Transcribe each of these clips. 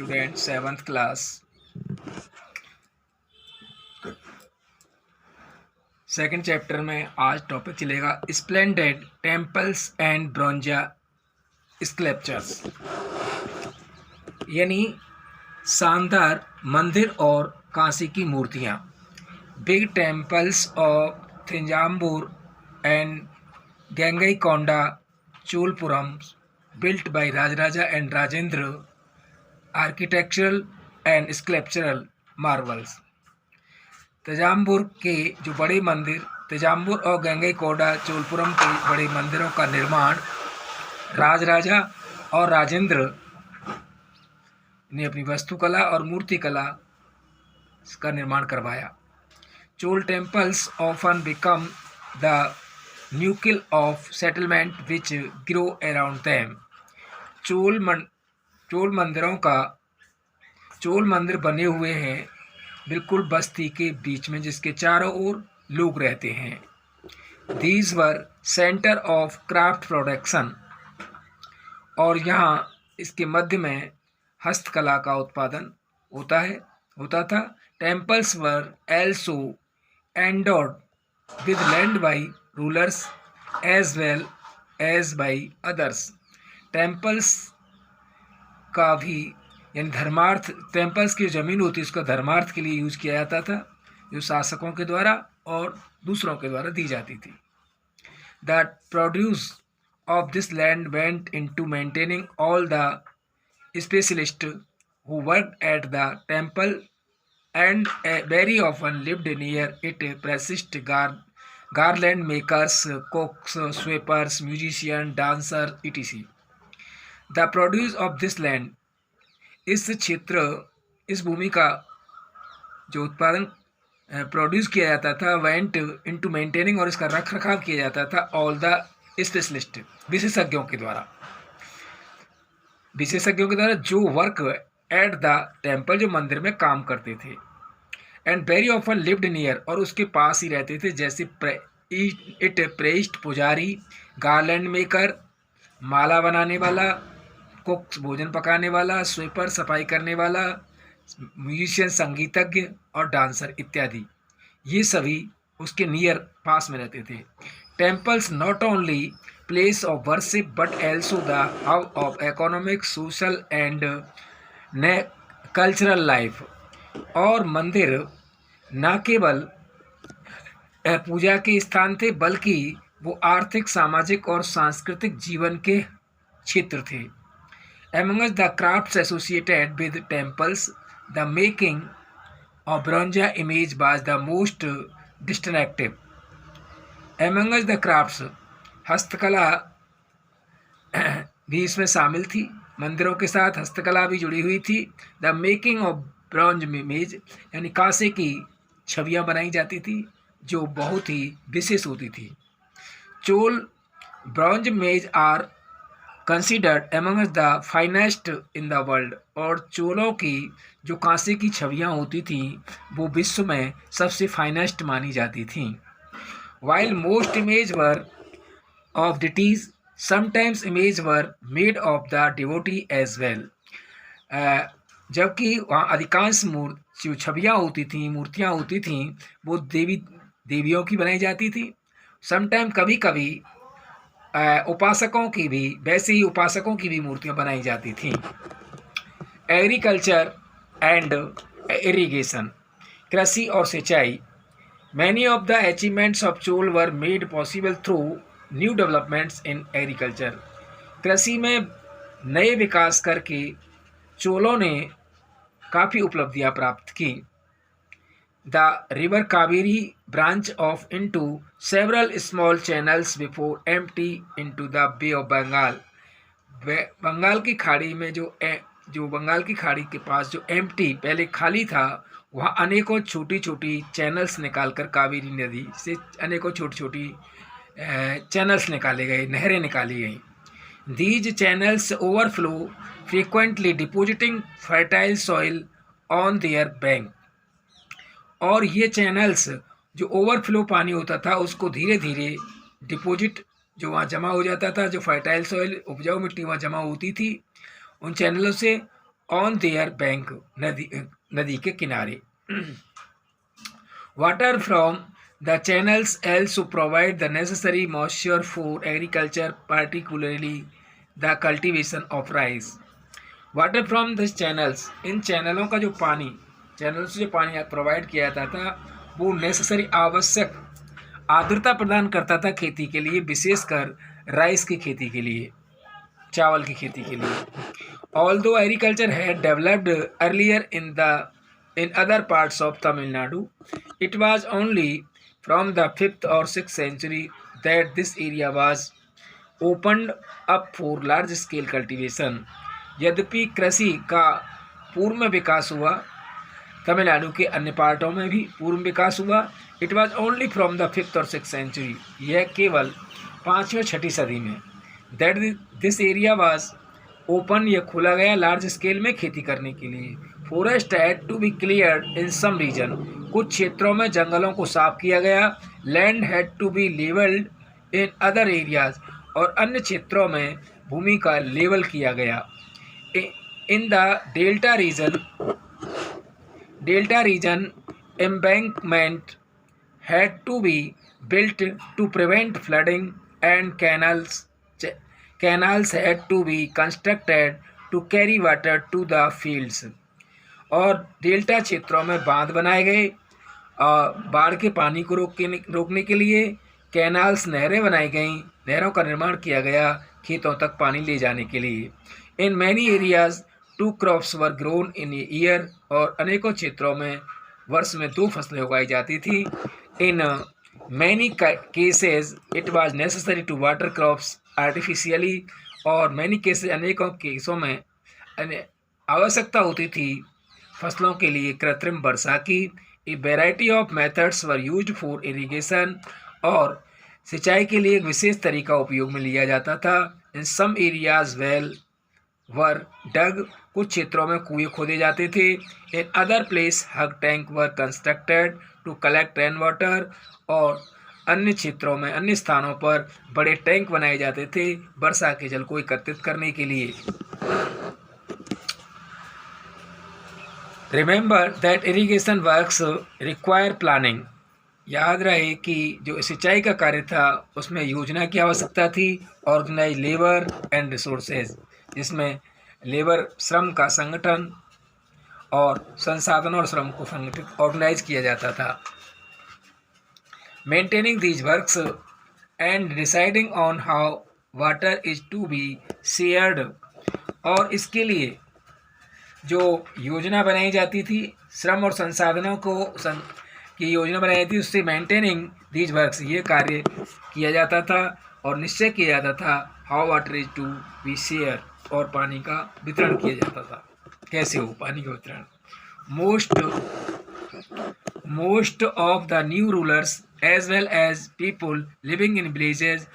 Student 7th class second chapter में आज topic चलेगा स्प्लेंडेड टेम्पल्स एंड ब्रोंजा स्कल्पचर्स, यानी शानदार मंदिर और कांसे की मूर्तियाँ। Big temples of Thanjavur and Gangaikonda Cholapuram built by Rajaraja and Rajendra, architectural and sculptural marvels। Thanjavur के जो बड़े मंदिर, तंजावुर और गंगईकोंडा चोलपुरम के बड़े मंदिरों का निर्माण राजराजा और राजेंद्र ने अपनी वास्तुकला और मूर्तिकला का निर्माण करवाया। Chola temples often become the nucleus of settlement which grow around them. Chola मंदिर बने हुए हैं बिल्कुल बस्ती के बीच में, जिसके चारों ओर लोग रहते हैं। These were centre of craft production, और यहाँ इसके मध्य में हस्तकला का उत्पादन होता था। Temples were also endowed with land by rulers as well as by others. Temples का भी यानी धर्मार्थ, टेम्पल्स की ज़मीन होती है उसका धर्मार्थ के लिए यूज किया जाता था, जो शासकों के द्वारा और दूसरों के द्वारा दी जाती थी। The produce of this land went into maintaining all the specialist who worked at the temple and very often lived near it persist garland makers, cooks, sweepers, musicians, dancers, etc. The produce of this land, इस भूमि का जो उत्पादन produce किया जाता था went into maintaining, और इसका रख रखाव किया जाता था ऑल द स्पेशलिस्ट, विशेषज्ञों के द्वारा जो वर्क एट द टेम्पल, जो मंदिर में काम करते थे। And very often lived near, और उसके पास ही रहते थे, जैसे प्रेस्ट पुजारी, गार्लैंड मेकर माला बनाने वाला, कुक भोजन पकाने वाला, स्वीपर सफाई करने वाला, म्यूजिशियन संगीतज्ञ और डांसर इत्यादि, ये सभी उसके नियर पास में रहते थे। Temples not only place of worship but also the hub of economic, social and cultural life. और मंदिर न केवल पूजा के स्थान थे, बल्कि वो आर्थिक, सामाजिक और सांस्कृतिक जीवन के क्षेत्र थे। Amongst the crafts associated with temples, the making of bronze image was the most distinctive. Amongst the crafts, हस्तकला भी इसमें शामिल थी। मंदिरों के साथ हस्तकला भी जुड़ी हुई थी। The making of bronze image, यानी कांसे की छवियाँ बनाई जाती थी जो बहुत ही विशेष होती थी। Chola bronze image are considered amongst the finest in the world, और चोलों की जो कांसे की छवियाँ होती थी वो विश्व में सबसे फाइनेस्ट मानी जाती थी। While most image were of deities, sometimes image were made of the devotee as well. जबकि वहाँ अधिकांश जो छवियाँ होती थी, मूर्तियाँ होती थीं, वो देवियों की बनाई जाती थी। समटाइम कभी कभी उपासकों की भी मूर्तियाँ बनाई जाती थीं। एग्रीकल्चर एंड इरिगेशन, कृषि और सिंचाई। Many of the achievements of Chola were made possible through new developments in agriculture. कृषि में नए विकास करके चोलों ने काफ़ी उपलब्धियां प्राप्त की। The river Kaveri branch off into several small channels before empty into the Bay of Bengal. Bengal की खाड़ी में जो बंगाल की खाड़ी के पास जो एम्प्टी पहले खाली था, वहाँ अनेकों छोटी छोटी चैनल्स निकालकर कावेरी नदी से अनेकों छोटी छोटी चैनल्स निकाले गए, नहरें निकाली गई। These channels overflow frequently, depositing fertile soil on their bank। और ये चैनल्स जो ओवरफ्लो पानी होता था उसको धीरे धीरे डिपॉजिट जो वहाँ जमा हो जाता था, जो फर्टाइल सॉइल उपजाऊ मिट्टी वहाँ जमा होती थी उन चैनलों से, ऑन देयर बैंक, नदी के किनारे। Water from the channels also provide the necessary moisture for agriculture, particularly the cultivation of rice. Water from the channels, इन चैनलों का जो पानी, चैनल से जो पानी प्रोवाइड किया जाता था वो नेसेसरी, आवश्यक आर्द्रता प्रदान करता था खेती के लिए, विशेषकर राइस की खेती के लिए, चावल की खेती के लिए। Although agriculture had developed earlier in other parts of Tamil Nadu, it was only from the 5th और 6th century that this area was opened up for large scale cultivation. यद्यपि कृषि का पूर्व में विकास हुआ, तमिलनाडु के अन्य पार्टों में भी पूर्व विकास हुआ। It was only from the 5th और 6th century, यह केवल 5वीं और 6ठी सदी में। That this area was open, यह खोला गया लार्ज स्केल में खेती करने के लिए। Forest had to be cleared in some region, कुछ क्षेत्रों में जंगलों को साफ किया गया। Land had to be levelled in other areas, और अन्य क्षेत्रों में भूमि का लेवल किया गया। In the delta region, embankment had to be built to prevent flooding, and canals had to be constructed to carry water to the fields. और delta क्षेत्रों में बांध बनाए गए बाढ़ के पानी को रोकने के लिए। कैनाल्स, नहरें बनाई गईं, नहरों का निर्माण किया गया खेतों तक पानी ले जाने के लिए। In many areas 2 crops were grown in year, और अनेकों क्षेत्रों में वर्ष में 2 फसलें उगाई जाती थी। In many cases it was necessary to water crops artificially, और मैनी केसेस, अनेकों केसों में आवश्यकता होती थी फसलों के लिए कृत्रिम वर्षा की। A variety of methods were used for irrigation, और सिंचाई के लिए एक विशेष तरीका उपयोग में लिया जाता था। इन सम एरियाज वेल वर डग, कुछ क्षेत्रों में कुएं खोदे जाते थे। In other place huge tank were constructed to collect rain water, और अन्य क्षेत्रों में, अन्य स्थानों पर बड़े टैंक बनाए जाते थे वर्षा के जल को एकत्रित करने के लिए। Remember that irrigation works require planning, याद रहे कि जो सिंचाई का कार्य था उसमें योजना की आवश्यकता थी। ऑर्गेनाइज लेबर एंड रिसोर्सेज, जिसमें लेबर, श्रम का संगठन, और संसाधनों और श्रम को संगठित, ऑर्गेनाइज किया जाता था। Maintaining these works and deciding on how water is to be shared, और इसके लिए जो योजना बनाई जाती थी, श्रम और संसाधनों की योजना बनाई जाती थी, उससे मेंटेनिंग दीज वर्क्स, ये कार्य किया जाता था और निश्चय किया जाता था how water is to be share, और पानी का वितरण किया जाता था, कैसे हो पानी का वितरण। Most of the new rulers as well as people living in villages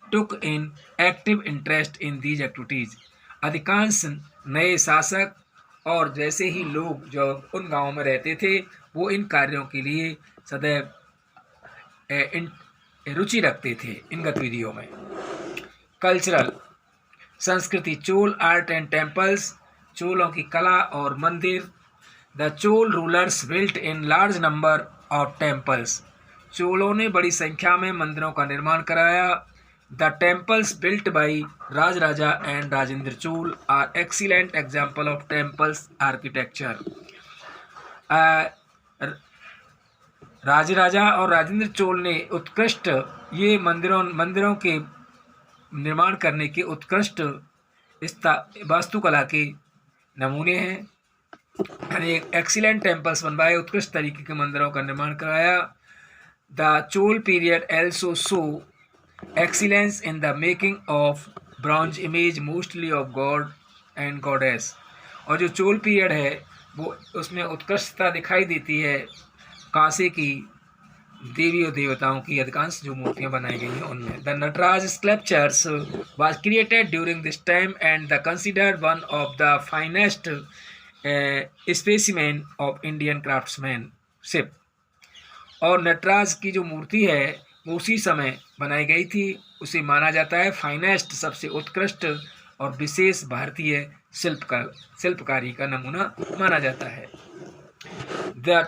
took in active interest in these activities, अधिकांश नए शासक और जैसे ही लोग जो उन गांवों में रहते थे वो इन कार्यों के लिए सदैव रुचि रखते थे, इन गतिविधियों में। कल्चरल, संस्कृति, चोल आर्ट एंड टेम्पल्स, चोलों की कला और मंदिर। The Chola rulers built in large number of temples, चोलों ने बड़ी संख्या में मंदिरों का निर्माण कराया। The temples built by Rajaraja and Rajendra Chola are excellent example of temples architecture. Rajaraja और राजेंद्र चोल ने उत्कृष्ट, ये मंदिरों के निर्माण करने के उत्कृष्ट वास्तुकला के नमूने हैं। एक एक्सीलेंट टेम्पल्स बनवाए, उत्कृष्ट तरीके के मंदिरों का निर्माण कराया। The Chola period also show excellence in the making of bronze image mostly of god and goddess, और जो चोल पीरियड है वो उसमें उत्कृष्टता दिखाई देती है, कांसे की देवी और देवताओं की अधिकांश जो मूर्तियां बनाई गई हैं उनमें। The Nataraj sculptures was created during this time and the considered one of the finest specimen of Indian craftsmanship, और नटराज की जो मूर्ति है वो उसी समय बनाई गई थी, उसे माना जाता है फाइनेस्ट, सबसे उत्कृष्ट और विशेष भारतीय शिल्पकारी का नमूना माना जाता है। The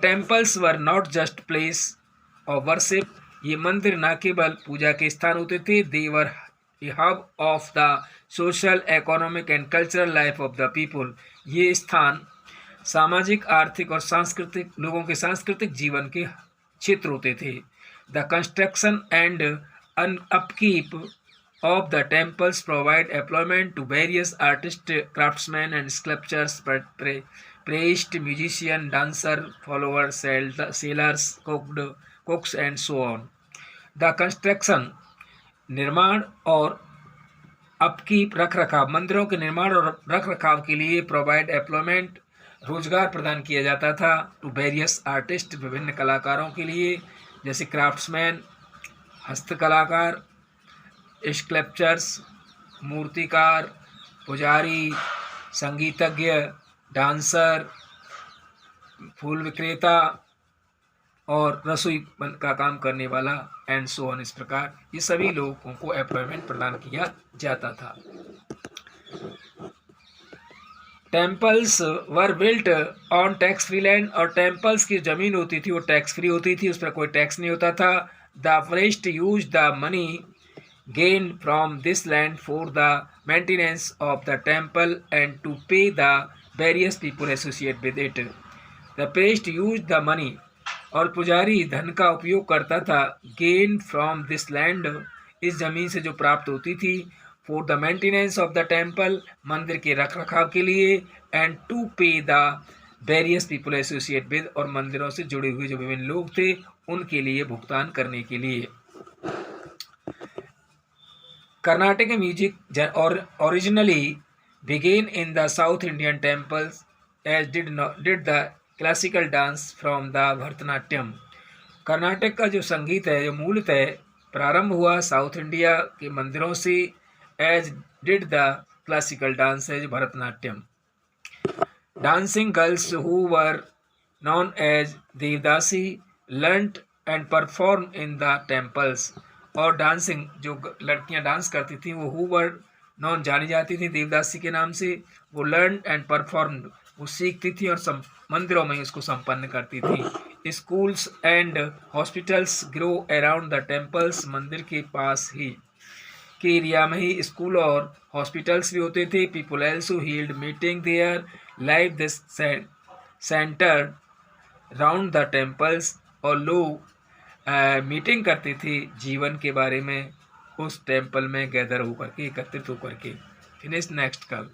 temples were not just place of worship, ये मंदिर न केवल पूजा के स्थान होते थे, they were a hub of the social, economic and cultural life of the people, ये स्थान सामाजिक, आर्थिक और सांस्कृतिक, लोगों के सांस्कृतिक जीवन के क्षेत्र होते थे। The construction and upkeep of the temples provide employment to various artists, craftsmen and sculptors, priests, musicians, dancers, followers, sailors, cooks and so on. The construction, निर्माण और अपकीप, रख रखाव, मंदिरों के निर्माण और रख रखाव के लिए प्रोवाइड एम्प्लॉयमेंट, रोजगार प्रदान किया जाता था, टू वेरियस आर्टिस्ट, विभिन्न कलाकारों के लिए, जैसे क्राफ्ट्समैन हस्तकलाकार, स्कल्पचर्स मूर्तिकार, पुजारी, संगीतज्ञ, डांसर, फूल विक्रेता और रसोई का काम करने वाला एंड सो ऑन, इस प्रकार ये सभी लोगों को एम्प्लॉयमेंट प्रदान किया जाता था। Temples were built on tax free land, और टेम्पल्स की जमीन होती थी वो टैक्स फ्री होती थी, उस पर कोई टैक्स नहीं होता था। The priest use the money gained from this land for the maintenance of the temple and to pay the various people associated with it. The priest used the money, और पुजारी धन का उपयोग करता था, gain from this land, इस जमीन से जो प्राप्त होती थी, for the maintenance of the temple, मंदिर के रख रखाव के लिए, and to pay the various people associated with, और मंदिरों से जुड़े हुए जो विभिन्न लोग थे उनके लिए भुगतान करने के लिए। Carnatic music originally began in the South Indian temples, as did the classical dance from the Bharatanatyam. Karnataka का जो संगीत है, जो मूलतः प्रारंभ हुआ साउथ इंडिया के मंदिरों से, as did the classical dance है जो Bharatanatyam. Dancing girls who were known as devadasi learned and perform in the temples, और डांसिंग जो लड़कियां डांस करती थी वो हु वर नॉन जानी जाती थी देवदासी के नाम से, वो लर्न एंड परफॉर्म, वो सीखती थी और मंदिरों में उसको संपन्न करती थी। Schools and hospitals grow around the temples, मंदिर के पास ही के एरिया में ही स्कूल और हॉस्पिटल्स भी होते थे। People also held meeting there, life this centre round the temples, और लोग मीटिंग करते थे जीवन के बारे में उस टेम्पल में गैदर होकर के, एकत्रित होकर के। फिनिश नेक्स्ट कल।